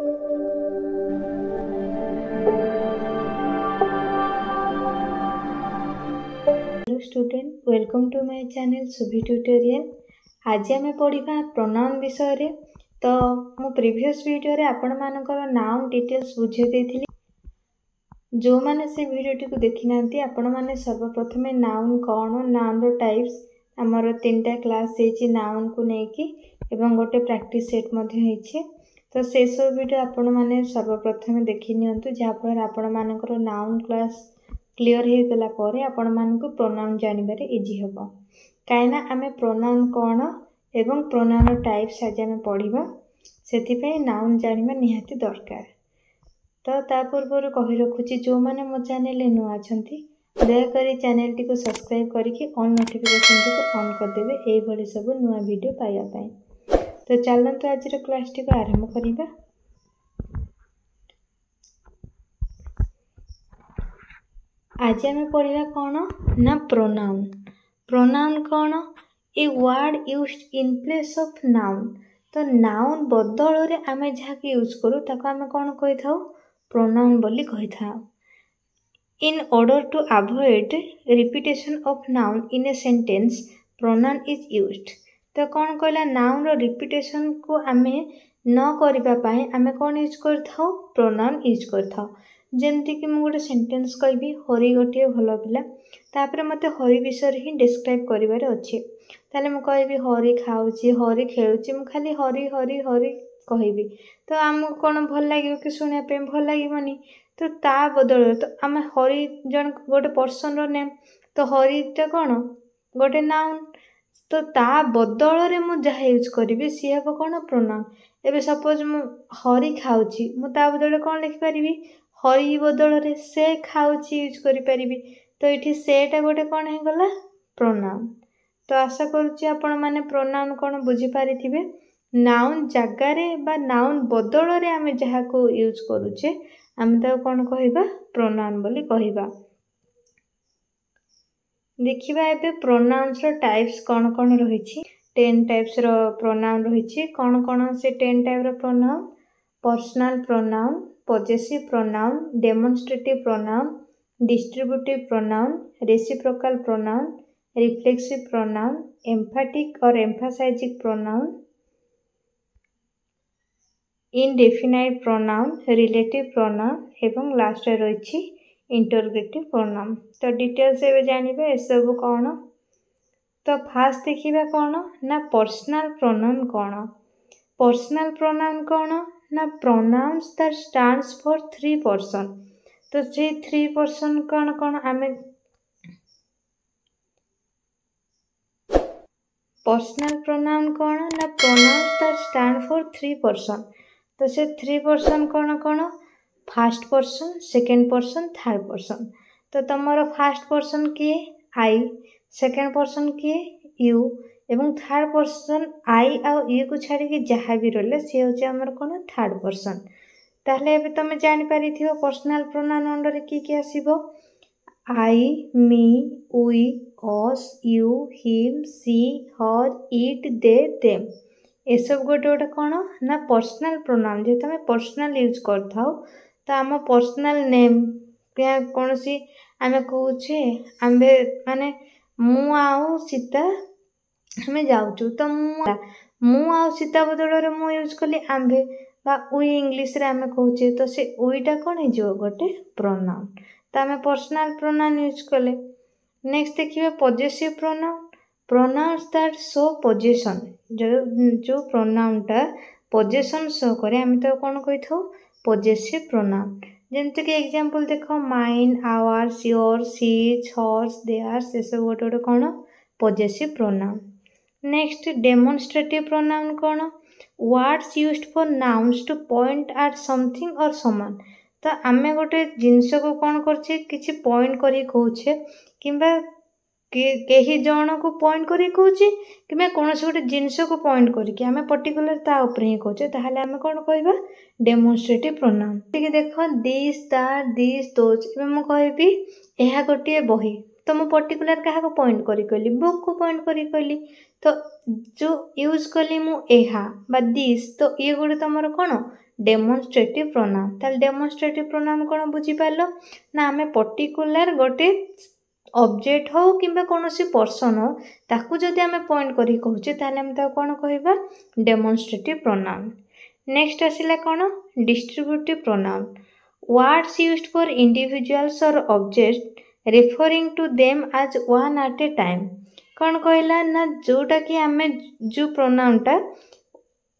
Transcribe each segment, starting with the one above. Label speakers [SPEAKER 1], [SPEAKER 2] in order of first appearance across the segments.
[SPEAKER 1] Hello student, welcome to my channel Subhi tutorial. आज आम पढ़ा प्रोनाउन विषय रे। तो मो प्रीवियस वीडियो रे आपण मानकर नाउन डिटेल्स बुझे देथिली। जो माने से वीडियो को देखि नांती आपण माने सर्वप्रथमे नाउन कौन, नाउन रो टाइप्स हमर तीनटा क्लास हेची नाउन को नेकी एवं गोटे प्रैक्टिस सेट मध्ये हेची। तो से सब वीडियो आपण माने सर्वप्रथमे देखि नियंतु, जहा पर आपण मानकर नाउन क्लास क्लियर हो गला पर आपण मानक प्रोनाउन जानिबारे इजी हेबो। काइना आमे प्रोनाउन कौन एवं प्रोनाउन टाइप्स आज आमे पढ़िबा, सेति पे नाउन जानिबा निहाती दरकार। तो ता पूर्व कहि रखुची, जो माने मो चैनल ले नुआ अछंती दया करी चैनल टी को सब्सक्राइब करके ऑन नोटिफिकेशन टी को ऑन कर देबे, एई भली सब नुआ वीडियो पाइबा पई। तो चलंतु आज रो क्लास टी को आरंभ करिबा। आज आम पढ़ा कौन ना प्रोनाउन। प्रोनाउन कौन? A word used in place of noun. तो नाउन बदल रे आमे जहा कि यूज करू ताको आमे कौन कहि थाउ? प्रोनाउन बोली कहि थाउ। In order to avoid repetition of noun in a sentence, pronoun is used. तो कौन कहला? नाउन रो रिपीटेशन को आमे न करिबा पई आमे कौन यूज करथाउ? प्रोनाउन यूज करथाउ। जेमती कि मु गोटे सेंटेंस कहबी, हरि गोटे भल पिला, तापर मते हरि विषय ही डिस्क्राइब करिवार अछि। ताले मु कहबी हरि खाउची, हरि खेलुची, मु खाली हरि हरि हरि कहबी। तो हमको कौन भल लागियो कि सुनिया पे भल लागिबनी। तो ता बदल तो आमे हरि जन गोटे पर्सन रो नेम, तो हरि ता कौन गोटे नाउन। तो ता बदल रे मु जहा यूज करबी सी हेबो कौन? प्रोनाउन। एबे सपोज मु हरि खाउची, मु ता बदल कौन लिखि परिबी? हरि बदल रे से खाउची यूज करि परिबी। तो इठी सेटा गोटे कौन हे गला? प्रोनाउन। तो आशा करूची आपण माने प्रोनाउन कौन बुझी पारिथिबे। नाउन जगह रे बा नाउन बदल रे आमे जहा को यूज करूचे आमे ता कौन कहिबा? प्रोनाउन बोली कहिबा। देखिबा एबे प्रोनाउन्स रो टाइप्स कौन कौन रहिछि। 10 टाइप्स रो प्रोनाउन रहिछि। कौन कौन से 10 टाइप रो pronoun? Personal pronoun, possessive pronoun, demonstrative pronoun, distributive pronoun, reciprocal pronoun, reflexive pronoun, emphatic or emphasizing pronoun, indefinite pronoun, relative pronoun एवं लास्ट रही interrogative pronoun। तो डिटेल्स एबे जानिबे ए सब कौन। तो फास्ट देखिबा कौन ना पर्सनल प्रोनाउन कौन। पर्सनल प्रोनाउन कौन ना pronouns that stands for 3 person. तो से 3 पर्सन कौन कौन आमे पर्सनल प्रोनाउन कौन ना pronouns that stand for 3 person. तो से 3 पर्सन कौन कौन? First person, second person, third person. तो तमरो फर्स्ट पर्सन किए? आई। सेकंड पर्सन किए? यू। एवं थर्ड पर्सन आई आ यू को छाड़ी के जहाँ भी रहले सी होचे हमर कोन? Third person. ताहले एबे तमे जानि पारिथिबो पर्सनल प्रोनाउन अंडर की की आसीबो? I, me, we, us, you, him, she, her, it, they, them. ए सब गोटे गोटे कोन ना पर्सनल प्रोनाउन। जे तमे पर्सनल यूज करथाओ तो आम पर्सनल नेम या कोनसी आमे कहूचे आंबे माने मु आउ सीता हमें जाऊचु। तो मु आउ सीता बदल रे मु यूज कली आंबे बा वी इंग्लिश रे आमे कहूचे। तो से वीटा कोन हे जो गोटे प्रोनाउन। तो आमे पर्सनल प्रोनाउन यूज कले। नेक्स्ट देखिबे possessive pronoun. Pronouns that show position. जो प्रोनाउन टा पोजीशन शो करे आमे तो कोन कहिथो? Possessive pronoun. जेमते कि एग्जांपल देखो, mine, ours, yours, his, hers, theirs, ए सब गोटे गोटे कोन? Possessive pronoun. Next demonstrative pronoun कौन? Words used for nouns to point at something और समवन। तो आमे गोटे जिनस को कौन करछे किछि पॉइंट करी कहूछे किंबा केही जण को पॉइंट करी कहूछे किंबा कोनोस गोटे जिनस को पॉइंट करी कि आमे पर्टिकुलर ता ऊपर ही कहूछे, ताहाले आमे कोन कहबा? Demonstrative pronoun. ठीक देखो, दिस, दैट, दिस, दोज। एबे मु कहबी एहा गोटे बही, तो मु पर्टिकुलर क्या को पॉइंट करी कहली? बुक को पॉइंट करी कहली। तो जो यूज कली मु एहा बा दिस, तो ये गोटे तुमर कौन? Demonstrative pronoun. ताल डेमोन्स्ट्रेटिव प्रोनाउन कौन बुझी पारलो ना आमे पर्टिकुलर गोटे ऑब्जेक्ट हो किंबा कौनसी पर्सन हो ताकू जदि आमे पॉइंट करी कहूचे ताले हम ता कौन कहबा डेमोन्स्ट्रेटिव प्रोनाउन। नेक्स्ट आसिला कौन distributive pronoun. Words used for individuals और object referring to them as one at a time. कौन कहला ना जोटा कि आमे जो प्रोनाउन टा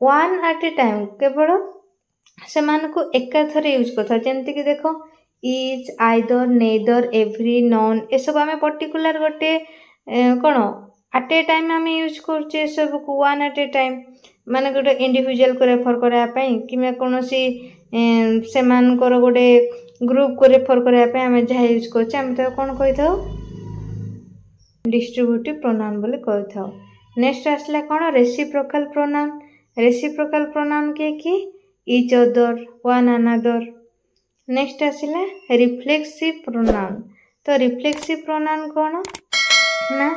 [SPEAKER 1] वन एट ए टाइम केवल से को एकाथर यूज करता जमती कि देख is either neither every none ए सब आमे पर्टिकुलर गोटे कौन एट ए टाइम आम यूज कर सब को वन एट ए टाइम माने गोटे इंडिविजुअल को रेफर करने कि कौन सी से गोटे ग्रुप को रेफर करने आम जहाँ यूज कर कौन कही था डिस्ट्रीब्यूटिव प्रोनाउन बोले कही था। नेक्स्ट आसला कौन रेसिप्रोकल प्रोनाउन। रेसिप्रोकल प्रोनाउन के each other one another. Next आसला रिफ्लेक्सिव प्रोनाउन। तो रिफ्लेक्सिव प्रोनाउन कौन ना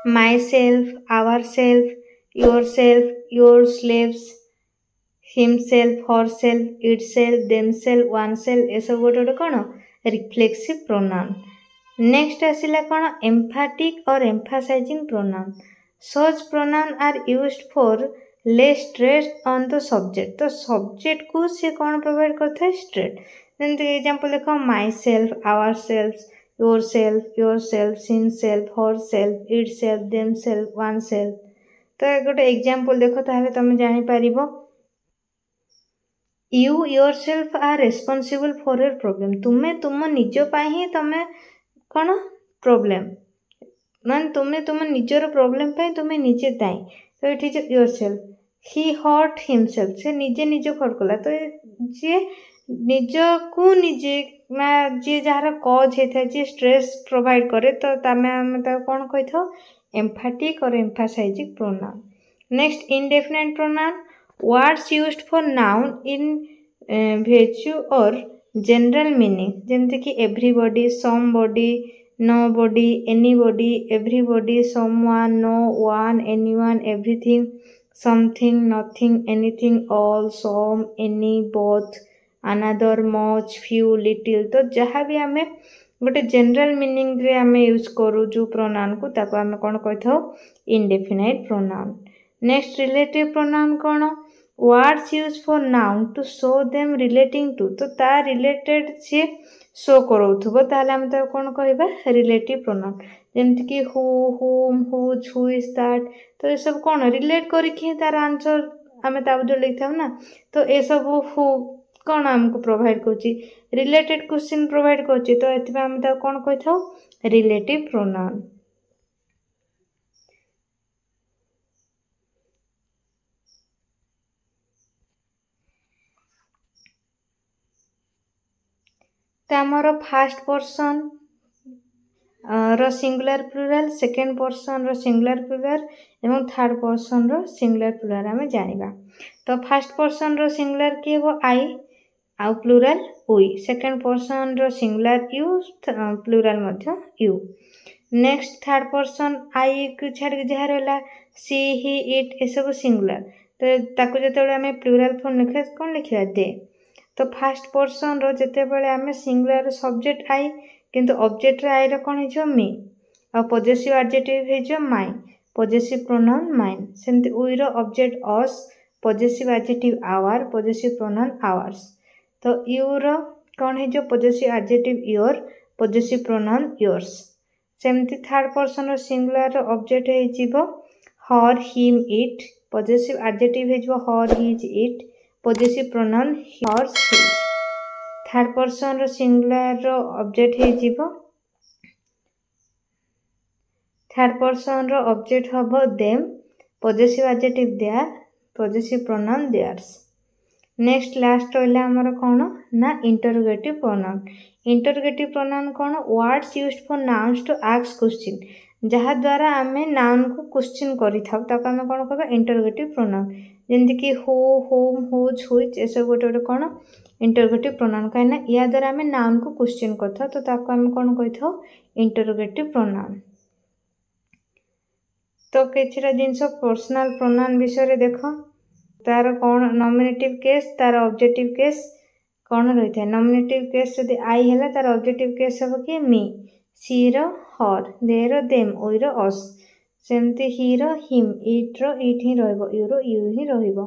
[SPEAKER 1] myself ourself yourself yourselves himself herself itself themself oneself ये सब गोटे कौन रिफ्लेक्सिव प्रोनाउन। नेक्स्ट आसला कौन एम्फाटिक और emphasizing pronoun. Such pronoun are used for less stress on the subject. तो subject को सी कौन प्रोवाइड करता है स्ट्रेट जमीन एग्जांपल देख myself ourself yourself himself herself itself themself oneself. तो गोटे एग्जांपल देख ताहले तुम जानि पारिबो you yourself are responsible for your problem. तुम्हें तुम निज पाई ही तुम्हें कौन प्रॉब्लम मान तुम्हें तुम निजर प्रॉब्लम पाई तुम्हें निजे दायी। तो ये yourself he hurt himself से निजे निज हर्ट कला। तो जी निज को निजे जी जार कज होता है जी स्ट्रेस प्रोवाइड करे तो आम कौन कही था एम्फाटिक और emphasizing pronoun. Next indefinite pronoun. Words used for noun in vague और जनरल मीनिंग जमती कि everybody somebody nobody anybody everybody someone no one anyone everything something nothing anything all some any both another much few little. तो जहाँ भी आम गोटे general meaning रे आम यूज करूँ जो प्रोनाउन को ताको आम कौन कही था indefinite pronoun. Next relative pronoun कौन words use for noun to show them relating to. तो ता रिलेटेड सी शो कराउथबो ताहले हम ता कौन कहबा रिलेटिव प्रोनाउन जमती कि हु हुम हुज हु इज दैट। तो ये सब कौन रिलेट करिकि तार आंसर आम ता बदल लिखा ना। तो ये सब हु कौन आमको प्रोवाइड करुच्ची रिलेटेड क्वेश्चन प्रोवाइड करुच्ची तो ये आम ता कौन कही था रिलेटिव प्रोनाउन। तो आमर फास्ट पर्सन रो सिंगुलर प्लुराल सेकेंड पर्सन रो सिंगुलर प्लुराल एवं थर्ड पर्सन रो सिंगुलर प्लुराल आम जानिबा। तो फास्ट पर्सन रो सिंगुलर किए वो आई आउ प्लुराल उई। सेकेंड पर्सन रो सिंगुलर यू प्लुराल मध्य you. Next third person I को छाड़ जहाँ रहा सी ही इट ए सब सिंगुलर। तो ताको जते आम प्लुराल फॉर्म लिखा कौन लिखा दे। तो फास्ट पर्सन रो जते बेले आम सिंगुलर सब्जेक्ट आई किंतु ऑब्जेक्ट रे आई रो कौन हो मी आ पॉजेसिव एडजेक्टिव हो माई पॉजेसिव प्रोनाउन माइन। सेमती उई रो object us possessive adjective our possessive pronoun ours. तो यू रो कौन है possessive adjective your possessive pronoun yours. सेमती थर्ड पर्सन रो सिंगुलर ऑब्जेक्ट हो her him it possessive adjective हो her his it possessive pronoun hers his. Third person रो singular रो ऑब्जेक्ट हो थर्ड पर्सन रो ऑब्जेक्ट हम them possessive adjective their possessive pronoun theirs. Next last रहा आमर कौन ना इंटरोगेटिव प्रोनाउन। इंटरोगेटिव प्रोनाउन कौन words used for nouns to ask question जहाँ द्वारा आम नाउन को क्वेश्चन करें कौन कहबा इंटरोगेटिव प्रोनाउन जमती कि हु हुम हुज हुइच ए सब गोटे गोटे कौन इंटरोगेटिव प्रोनाउन कहीं या द्वारा आम नाउन को क्वेश्चन करता तो ताको आम कौन कही था इंटरोगेटिव प्रोनाउन। तो किछिटा जिनस पर्सनल प्रोनाउन विषय देख तार कौन नॉमिनेटिव केस तार ऑब्जेक्टिव केस कौन रही है नॉमिनेटिव केस जदि आई है तार ऑब्जेक्टिव केस हम कि मी सी रो हर दे रो देम ओई रो अस सेमती ही रो हिम इट रो इट ही रहिबो यू रो यू ही रहिबो।